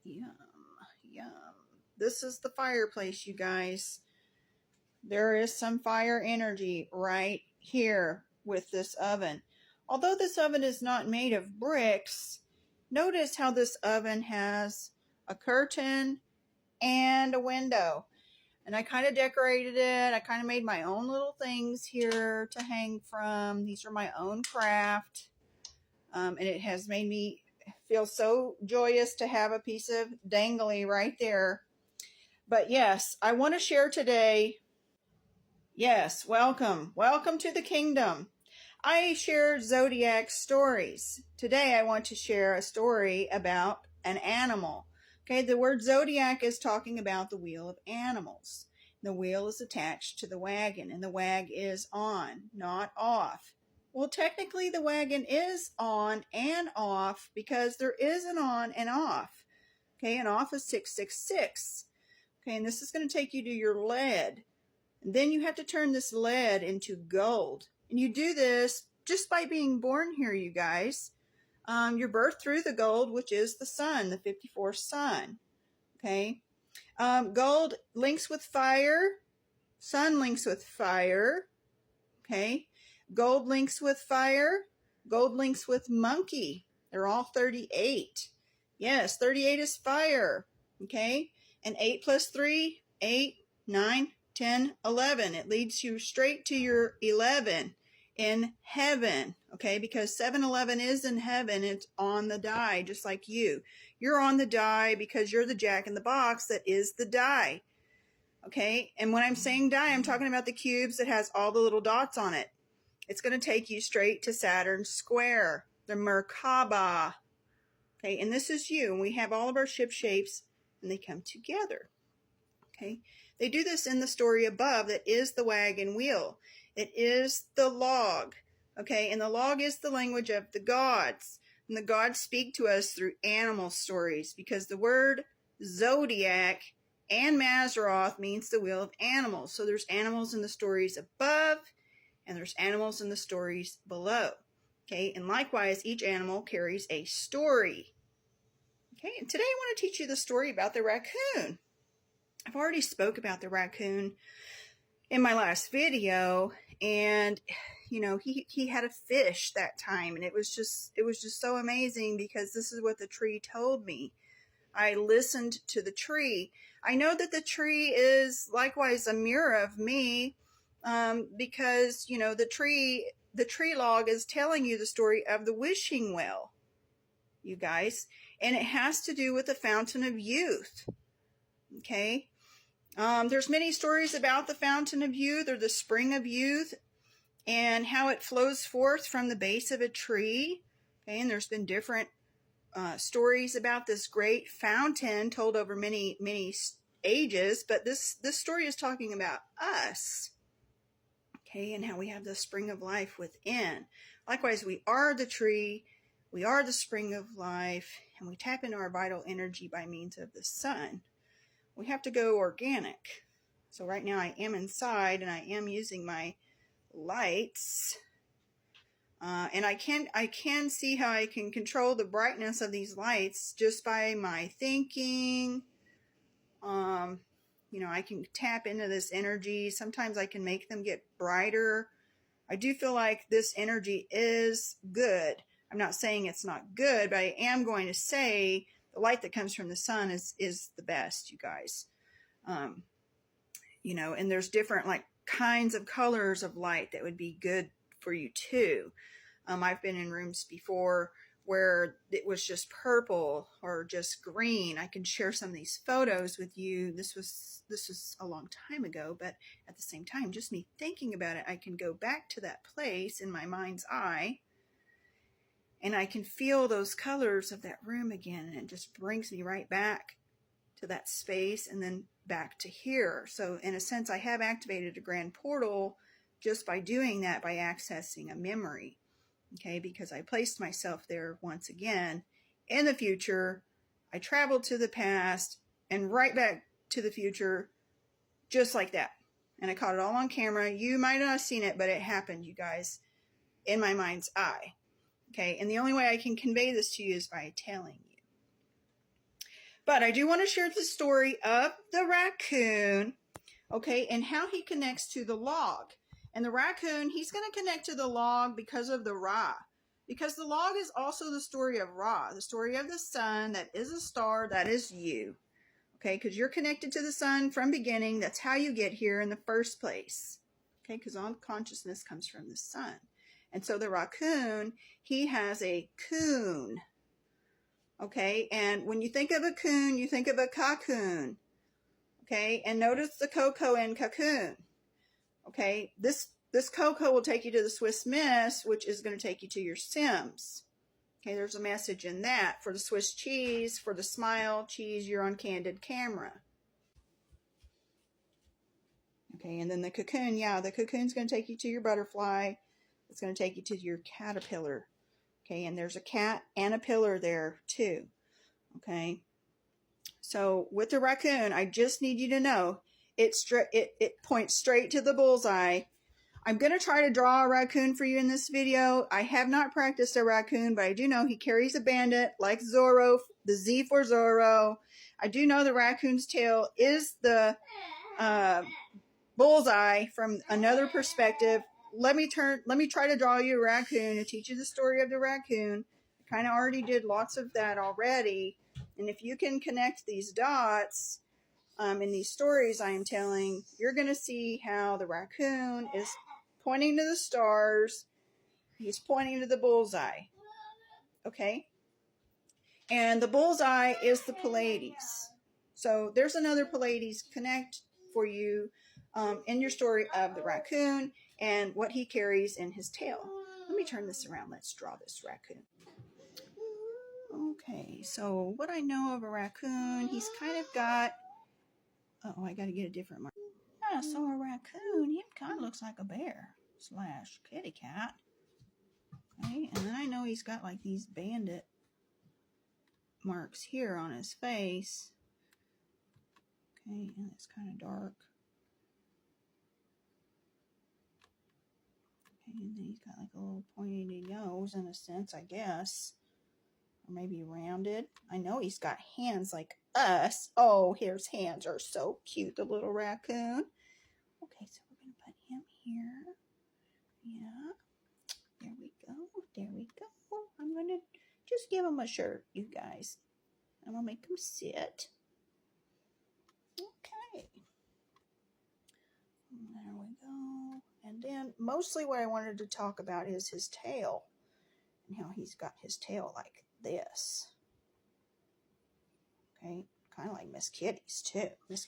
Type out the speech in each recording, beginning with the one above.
Yum, yum. This is the fireplace, you guys. There is some fire energy right here with this oven. Although this oven is not made of bricks, notice how this oven has a curtain and a window. And I kind of decorated it. I kind of made my own little things here to hang from. These are my own craft. And it has made me feel so joyous to have a piece of dangly right there. But yes, I want to share today. Yes, welcome. Welcome to the kingdom. I share zodiac stories. Today I want to share a story about an animal. Okay, the word zodiac is talking about the wheel of animals. The wheel is attached to the wagon, and the wag is on, not off. Well, technically the wagon is on and off because there is an on and off. Okay, and off is 666. Okay, and this is going to take you to your lead. And then you have to turn this lead into gold. And you do this just by being born here, you guys. You're birthed through the gold, which is the sun, the 54th sun. Okay. Gold links with fire. Sun links with fire. Okay. Gold links with fire. Gold links with monkey. They're all 38. Yes, 38 is fire. Okay. And 8 plus 3, 8, 9, 10, 11. It leads you straight to your 11 in heaven. Okay. Because 7-11 is in heaven. It's on the die, just like you. You're on the die because you're the jack in the box that is the die. Okay. And when I'm saying die, I'm talking about the cubes that has all the little dots on it. It's going to take you straight to Saturn's square, the Merkaba. Okay. And this is you. And we have all of our ship shapes and they come together. Okay. They do this in the story above that is the wagon wheel. It is the log. Okay. And the log is the language of the gods. And the gods speak to us through animal stories because the word zodiac and Mazzaroth means the wheel of animals. So there's animals in the stories above and there's animals in the stories below. Okay. And likewise, each animal carries a story. Okay. And today I want to teach you the story about the raccoon. I've already spoke about the raccoon in my last video, and you know, he had a fish that time, and it was just so amazing because this is what the tree told me. I listened to the tree. I know that the tree is likewise a mirror of me, because you know the tree log is telling you the story of the wishing well, you guys, and it has to do with the fountain of youth. Okay. There's many stories about the fountain of youth or the spring of youth and how it flows forth from the base of a tree. Okay, and there's been different stories about this great fountain told over many ages, but this story is talking about us. Okay, and how we have the spring of life within. Likewise, we are the tree, we are the spring of life, and we tap into our vital energy by means of the sun. We have to go organic. So right now I am inside and I am using my lights. And I can see how I can control the brightness of these lights just by my thinking. You know, I can tap into this energy. Sometimes I can make them get brighter. I do feel like this energy is good. I'm not saying it's not good, but I am going to say the light that comes from the sun is the best, you guys. You know, and there's different like kinds of colors of light that would be good for you too. I've been in rooms before where it was just purple or just green. I can share some of these photos with you. This was a long time ago, but at the same time, just me thinking about it, I can go back to that place in my mind's eye. And I can feel those colors of that room again. And it just brings me right back to that space and then back to here. So in a sense, I have activated a grand portal just by doing that, by accessing a memory. Okay, because I placed myself there once again. In the future, I traveled to the past and right back to the future just like that. And I caught it all on camera. You might not have seen it, but it happened, you guys, in my mind's eye. Okay, and the only way I can convey this to you is by telling you. But I do want to share the story of the raccoon, okay, and how he connects to the log. And the raccoon, he's going to connect to the log because of the Ra. Because the log is also the story of Ra, the story of the sun that is a star, that is you. Okay, because you're connected to the sun from beginning. That's how you get here in the first place. Okay, because all consciousness comes from the sun. And so the raccoon, he has a coon. Okay, and when you think of a coon, you think of a cocoon. Okay, and notice the cocoa in cocoon. Okay, this cocoa will take you to the Swiss Miss, which is going to take you to your Sims. Okay, there's a message in that. For the Swiss cheese, for the smile cheese, you're on candid camera. Okay, and then the cocoon, yeah, the cocoon's going to take you to your butterfly. It's going to take you to your caterpillar. Okay, and there's a cat and a pillar there too. Okay, so with the raccoon, I just need you to know it points straight to the bullseye. I'm going to try to draw a raccoon for you in this video. I have not practiced a raccoon, but I do know he carries a bandit like Zorro, the Z for Zorro. I do know the raccoon's tail is the bullseye from another perspective. Let me try to draw you a raccoon and teach you the story of the raccoon. I kind of already did lots of that already. And if you can connect these dots in these stories I am telling, you're going to see how the raccoon is pointing to the stars. He's pointing to the bullseye. Okay? And the bullseye is the Pleaides. So there's another Pleaides connect for you in your story of the raccoon and what he carries in his tail. Let me turn this around. Let's draw this raccoon. Okay, so what I know of a raccoon, he's kind of got... Oh, I got to get a different mark. Yeah, so a raccoon, he kind of looks like a bear / kitty cat. Okay, and then I know he's got like these bandit marks here on his face. Okay, and it's kind of dark. Okay, and then he's got like a little pointy nose in a sense, I guess. Or maybe rounded. I know he's got hands like us. Oh, his hands are so cute, the little raccoon. Okay, so we're going to put him here. Yeah. There we go. There we go. I'm going to just give him a shirt, you guys. I'm going to make him sit. Okay. There we go. And then mostly what I wanted to talk about is his tail. And how he's got his tail like this. Okay. Kind of like Miss Kitty's too. Miss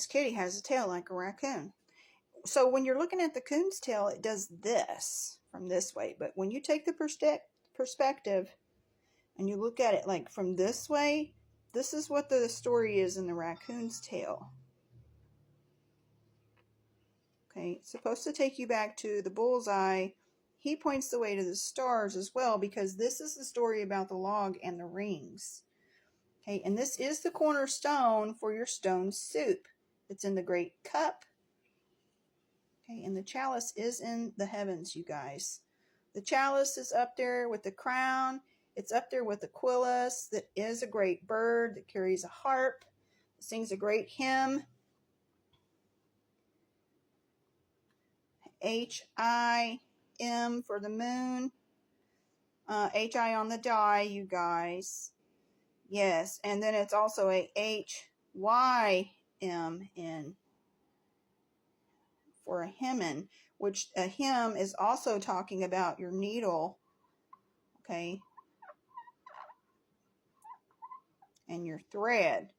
Kitty has a tail like a raccoon. So when you're looking at the coon's tail, it does this from this way. But when you take the perspective and you look at it like from this way, this is what the story is in the raccoon's tail. Okay, it's supposed to take you back to the bullseye. He points the way to the stars as well because this is the story about the log and the rings. Okay, and this is the cornerstone for your stone soup. It's in the great cup. Okay, and the chalice is in the heavens, you guys. The chalice is up there with the crown. It's up there with the quillis that is a great bird that carries a harp, sings a great hymn. H-I-M for the moon. H-I on the die, you guys. Yes, and then it's also a H-Y-M-N for a hymn, which a hymn is also talking about your needle, okay, and your thread.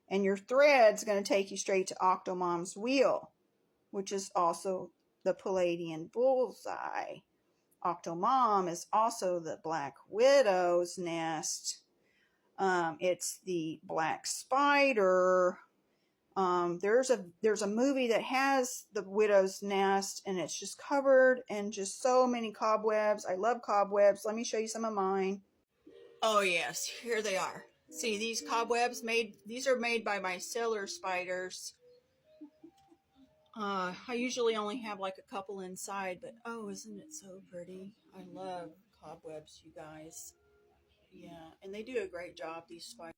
And your thread's going to take you straight to Octomom's wheel, which is also the Palladian bullseye. Octomom is also the Black Widow's nest. It's the black spider. There's a movie that has the widow's nest, and it's just covered in just so many cobwebs. I love cobwebs. Let me show you some of mine. Oh yes, here they are. See, these cobwebs these are made by my cellar spiders. I usually only have like a couple inside, but oh, isn't it so pretty? I love cobwebs, you guys. Yeah, and they do a great job, these spiders.